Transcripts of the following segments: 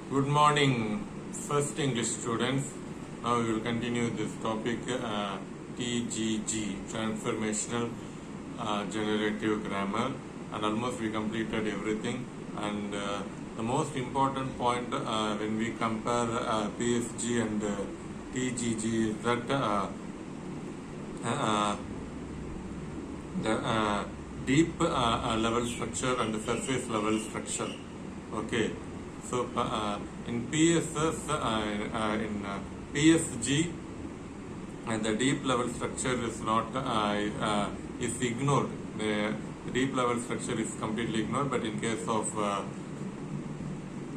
Good morning, first English students. Now we will continue this topic TGG, Transformational Generative Grammar, and almost we completed everything. And the most important point when we compare PSG and TGG is that the deep level structure and the surface level structure. Okay, so in PSS, in PSG, the deep level structure is not is ignored. The deep level structure is completely ignored. But in case of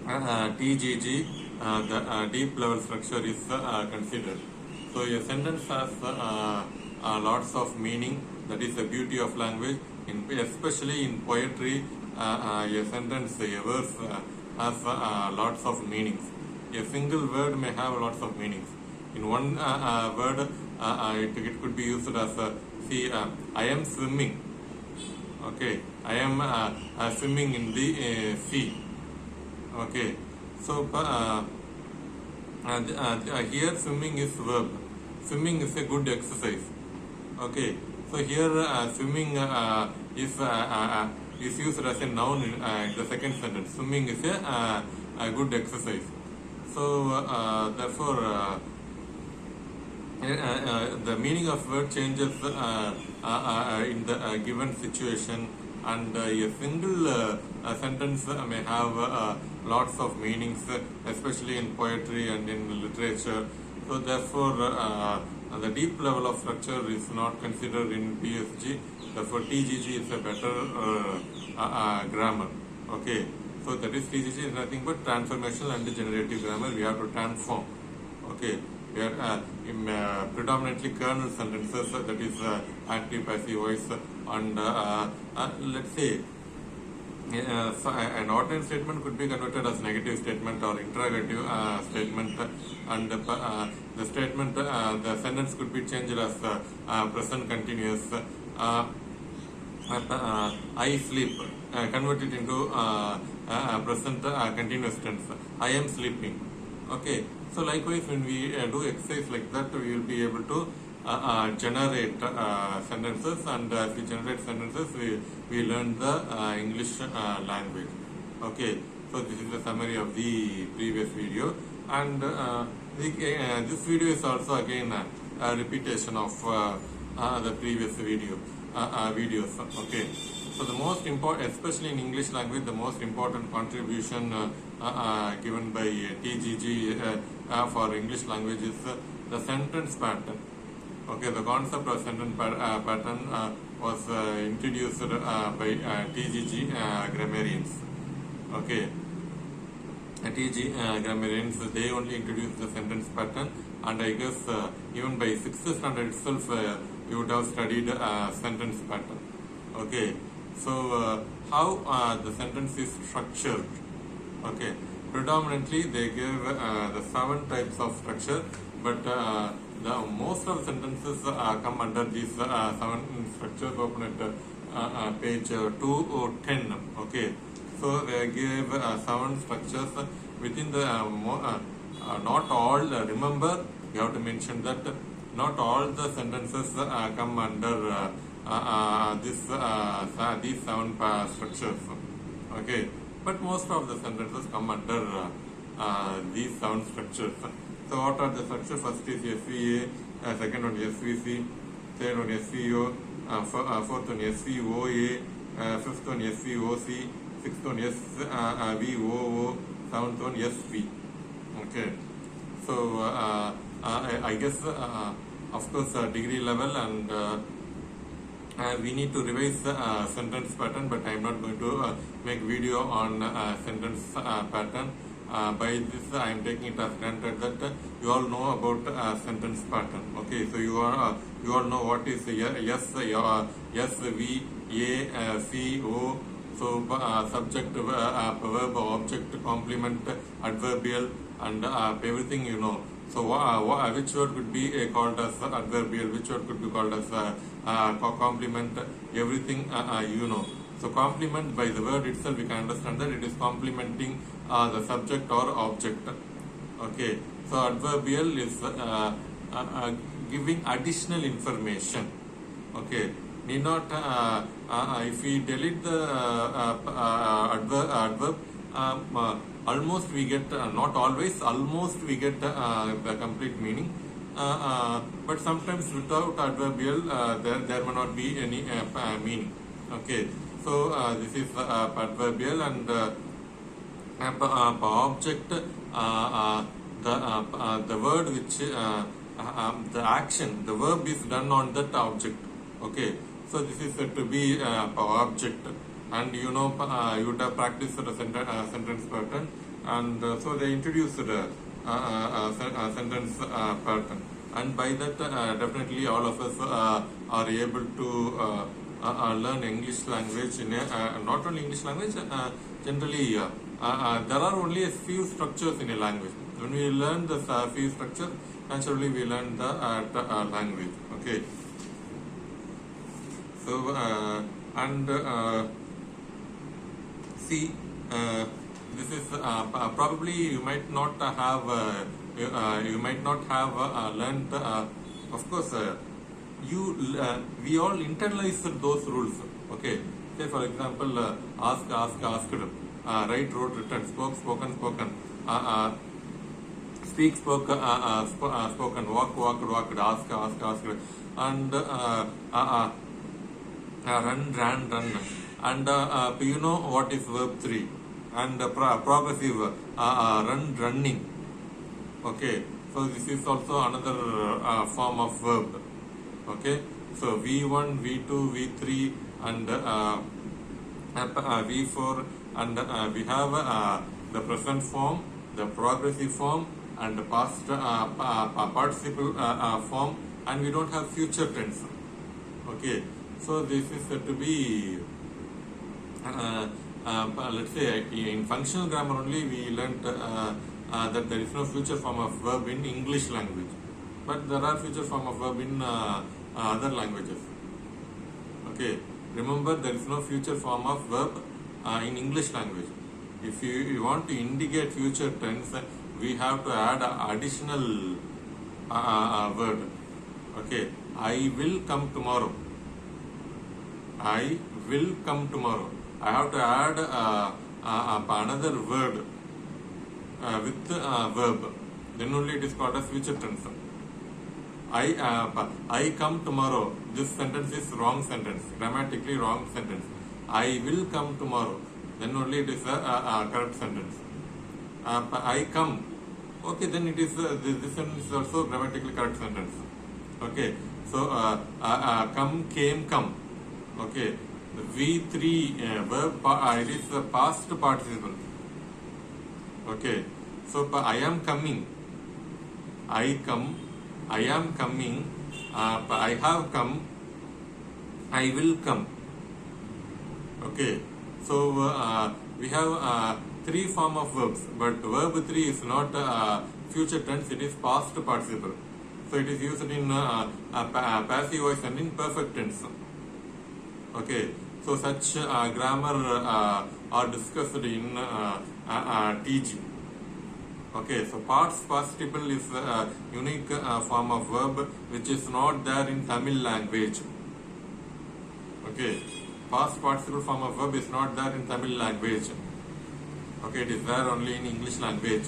TGG, the deep level structure is considered. So a sentence has lots of meaning. That is the beauty of language. Especially in poetry, a sentence, a verse has lots of meanings. A single word may have lots of meanings. In one word, it could be used as see, I am swimming. Okay, I am swimming in the sea. Okay, so here swimming is verb. Swimming is a good exercise. Okay, so here swimming is used as a noun in the second sentence. Swimming is a good exercise. So therefore the meaning of word changes in the given situation, and a single sentence may have lots of meanings, especially in poetry and in literature. So therefore the deep level of structure is not considered in PSG. Therefore TGG is a better grammar. Okay, so that is TGG is nothing but transformational and generative grammar. We have to transform. Okay, we are predominantly kernel sentences, that is active, passive voice, and let's say an ordinary statement could be converted as negative statement or interrogative statement, and the statement, the sentence could be changed as present continuous. I sleep, converted into present continuous tense. I am sleeping. Okay, so likewise when we do exercise like that, we will be able to generate sentences, and if we generate sentences, we learn the English language. Okay, so this is the summary of the previous video, and this video is also again a repetition of the previous videos. Okay, so the most important, especially in English language, the most important contribution given by TGG for English language is the sentence pattern. Okay, the concept of sentence pattern was introduced by TGG grammarians. Okay, TG grammarians, they only introduced the sentence pattern, and I guess even by 6th standard itself you would have studied sentence pattern. Okay, so how the sentence is structured. Okay, predominantly they give the 7 types of structure, but the most of the sentences come under these 7 structures. Open at page 210. Okay, so they give 7 structures within the not all. Remember, you have to mention that not all the sentences come under these 7 structures. Okay, but most of the sentences come under these 7 structures. So what are the structures? First is SVA, second one SVC, third one SVO, fourth one SVOA, fifth one SVOC, sixth one SVOO, seventh one SV. Okay, so I guess of course degree level, and we need to revise sentence pattern, but I am not going to make video on sentence pattern. By this I am taking it as granted that you all know about sentence pattern. Okay, so you all know what is yes, V, A, C, O. So subject, verb, object, complement, adverbial, and everything you know. So which word could be called as adverbial, which word could be called as complement, everything you know. So complement, by the word itself we can understand that it is complementing the subject or object. Okay, so adverbial is giving additional information. Okay, need not if we delete the adverb, almost we get not always, almost we get the complete meaning. But sometimes without adverbial there may not be any meaning. Okay, so this is adverbial, and object, the word which the action, the verb is done on that object. Okay, so this is said to be object, and you would have practiced the sentence pattern, and so they introduced the sentence pattern, and by that definitely all of us are able to learn English language in not only English language, generally there are only a few structures in a language. When we learn the few structures, naturally we learn the language. Okay, so and see, this is probably you might not have learned. Of course, we all internalize those rules. Okay, say for example, ask, asked, write, wrote, written, spoke, spoken, spoken, speak, spoke, spoken, walk, walked, ask, asked, and run, ran, run, and you know what is verb 3, and progressive, running. Okay, so this is also another form of verb. Okay, so V1, V2, V3, and V4, and we have the present form, the progressive form, and the past participle form, and we don't have future tense. Okay, so this is said to be let's say in functional grammar only we learnt that there is no future form of verb in English language, but there are future form of verb in other languages. Okay, remember there is no future form of verb in English language. If you want to indicate future tense, we have to add additional word. Okay, I will come tomorrow. I will come tomorrow. I have to add another word with verb. Then only it is called as future tense. I come tomorrow. This sentence is wrong sentence, grammatically wrong sentence. I will come tomorrow. Then only it is a correct sentence. I come. Okay, then it is this sentence is also grammatically correct sentence. Okay, so come, came, come. Okay, V3 verb it is a past participle. Okay, so I am coming. I come. I am coming. I have come. I will come. Okay, so we have three form of verbs, but verb 3 is not future tense, it is past participle. So it is used in passive voice and in perfect tense. Okay, so such grammar are discussed in TG. Okay, so past participle is a unique form of verb which is not there in Tamil language. Okay, past participle form of verb is not there in Tamil language. Okay, it is there only in English language.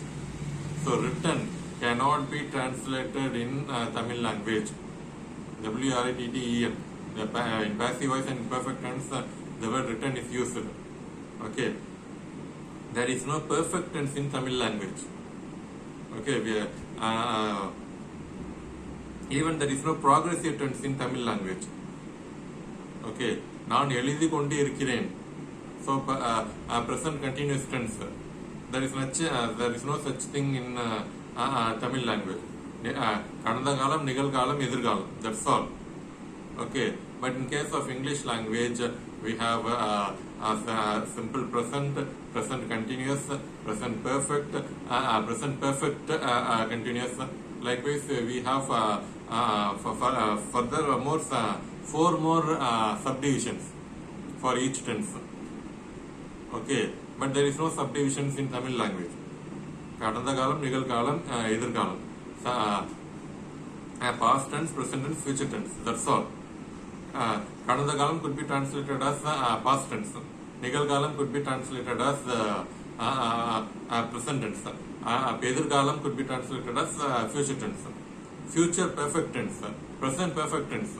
So written cannot be translated in Tamil language. WRITTEN. In passive voice and perfect tense, the word written is used. Okay, there is no perfect tense in Tamil language. Okay, even there is no progressive tense in Tamil language. Okay, நான் எழுதி கொண்டு இருக்கிறேன். So present continuous tense. There is no such thing in Tamil language. கடந்த காலம், நிகழ்காலம், எதிர்காலம். That's all. Okay, but in case of English language, we have simple present, present continuous, present perfect, present perfect continuous. Likewise, we have further 4 more subdivisions for each tense. Okay, but there is no subdivisions in Tamil language. கடந்த காலம், நிகழ்காலம், எதிர்காலம். Past tense, present tense, future tense. That's all. கடந்த காலம் could be translated as past tense. நிகழ்காலம் could be translated as present tense. எதிர்காலம் could be translated as future tense. Future perfect tense. Present perfect tense.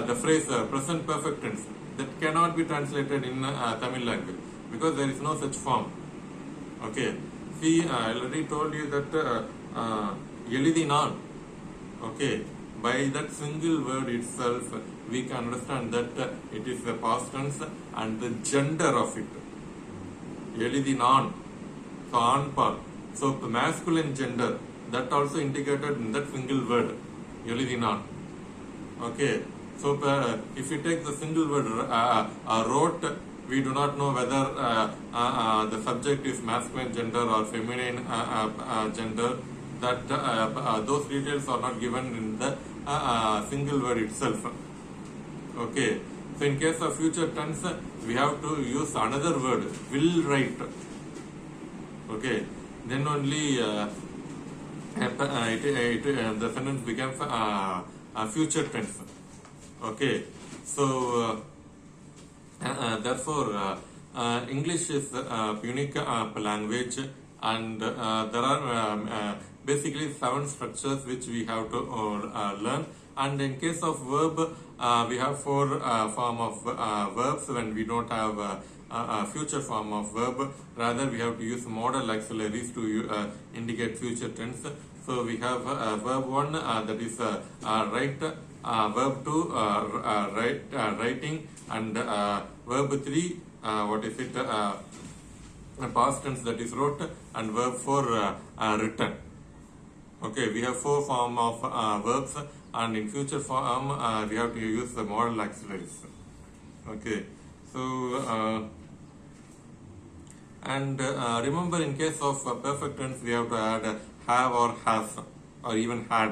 The phrase present perfect tense, that cannot be translated in Tamil language because there is no such form. Okay. See, I already told you that எழுதினான். Okay. By that single word itself, we can understand that it is the past tense and the gender of it. எழுதினான். So, anpal. So, the masculine gender, that also indicated in that single word. எழுதினான். Okay. So, if you take the single word wrote, we do not know whether the subject is masculine gender or feminine gender. That those details are not given in the single word itself. Okay. So, in case of future tense, we have to use another word, will write. Okay. Then only the sentence becomes future tense. Okay. So, therefore, English is a unique language, and there are basically 7 structures which we have to learn. And in case of verb, we have 4 form of verbs when we don't have a future form of verb. Rather, we have to use modal auxiliaries to indicate future tense. So we have verb 1, that is write, verb 2, writing, and verb 3, what is it, past tense, that is wrote, and verb 4, written. Okay, we have 4 form of verbs, and in future form we have to use the modal auxiliaries. Okay, so and remember, in case of perfect tense, we have to add have or has or even had.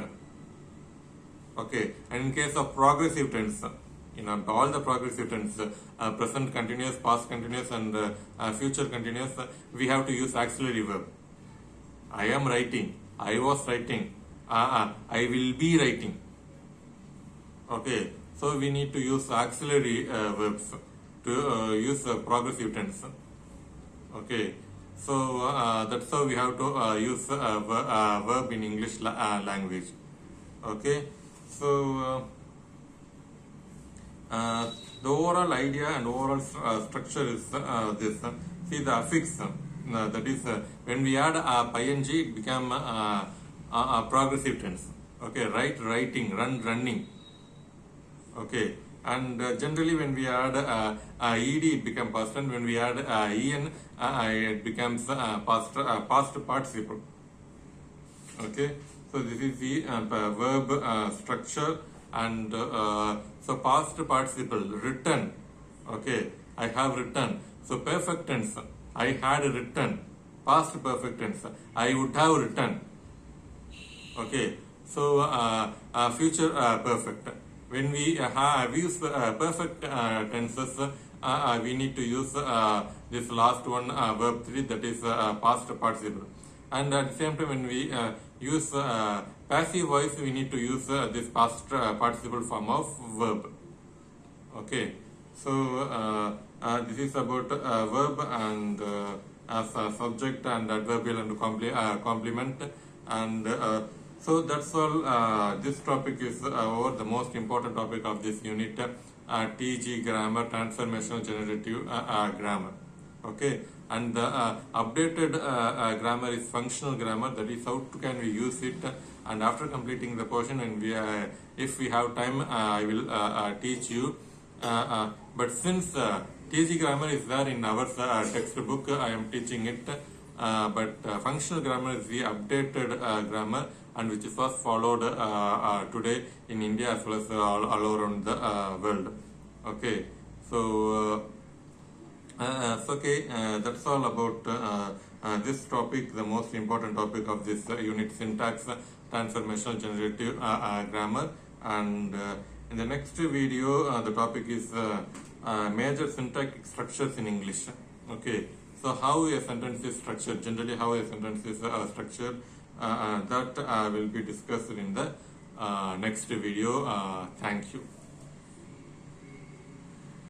Okay, and in case of progressive tense, all the progressive tense, present continuous, past continuous, and future continuous, we have to use auxiliary verb. I am writing, I was writing, I will be writing. Okay, so we need to use auxiliary verbs to use progressive tense. Okay, so that's how we have to use verb in English language. Okay, so the overall idea and overall structure is this. See the affix, that is when we add ing, it become progressive tense. Okay, write, writing, run, running. Okay, and generally when we add ed, it becomes past tense. When we add en, it becomes past participle. Okay, so this is the verb structure. And so past participle, written. Okay, I have written. So perfect tense, I had written. Past perfect tense, I would have written. Okay, so future perfect. When we use perfect tenses, we need to use this last one, verb 3, that is past participle. And at the same time, when we use passive voice, we need to use this past participle form of verb. Okay, so this is about verb and as a subject and adverbial and complement. And so that's all. This topic is over, the most important topic of this unit, TG grammar, transformational generative grammar. Okay, and the updated grammar is functional grammar, that is how can we use it. And after completing the portion, and if we have time, I will teach you. But since TG grammar is there in our textbook, I am teaching it. But functional grammar is the updated grammar, and which was followed today in India as well as all around the world. Okay, so okay, that's all about this topic, the most important topic of this unit, syntax, transformational generative grammar. And in the next video, the topic is major syntactic structures in English. Okay, so how a sentence is structured, generally how a sentence is structured, that will be discussed in the next video. Thank you.